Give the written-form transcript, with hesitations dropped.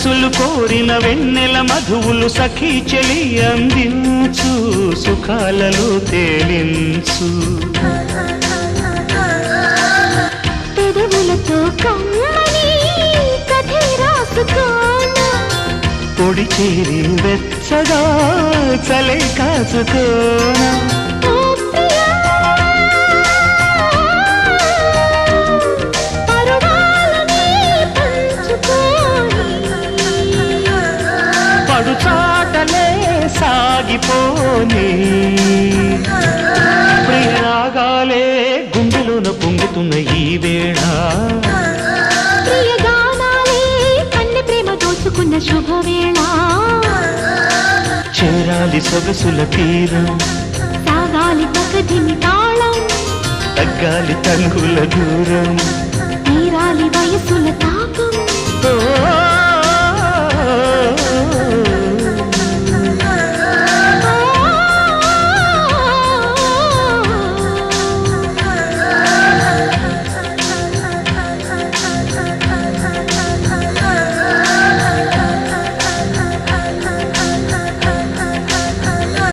మనసులు కోరిన వెన్నెల మధువులు సఖీ చెలి అందించు సుఖాలలో తేలించు పెదవులతో కమ్మని కథే రాసుకోనా పొడి చేరి వెచ్చగా చలే కాచుకోనా పడుచాటలే సాగిపోని ప్రియరాగాలే గుండెలోన పొంగుతున్న ఈ వేళ ప్రియగానాలే కన్నె ప్రేమ దోచుకున్న శుభవేళ చేరాలి సొగసుల తీరం సాగాలి పకదిని తాళం తగ్గాలి తంగుల దూరం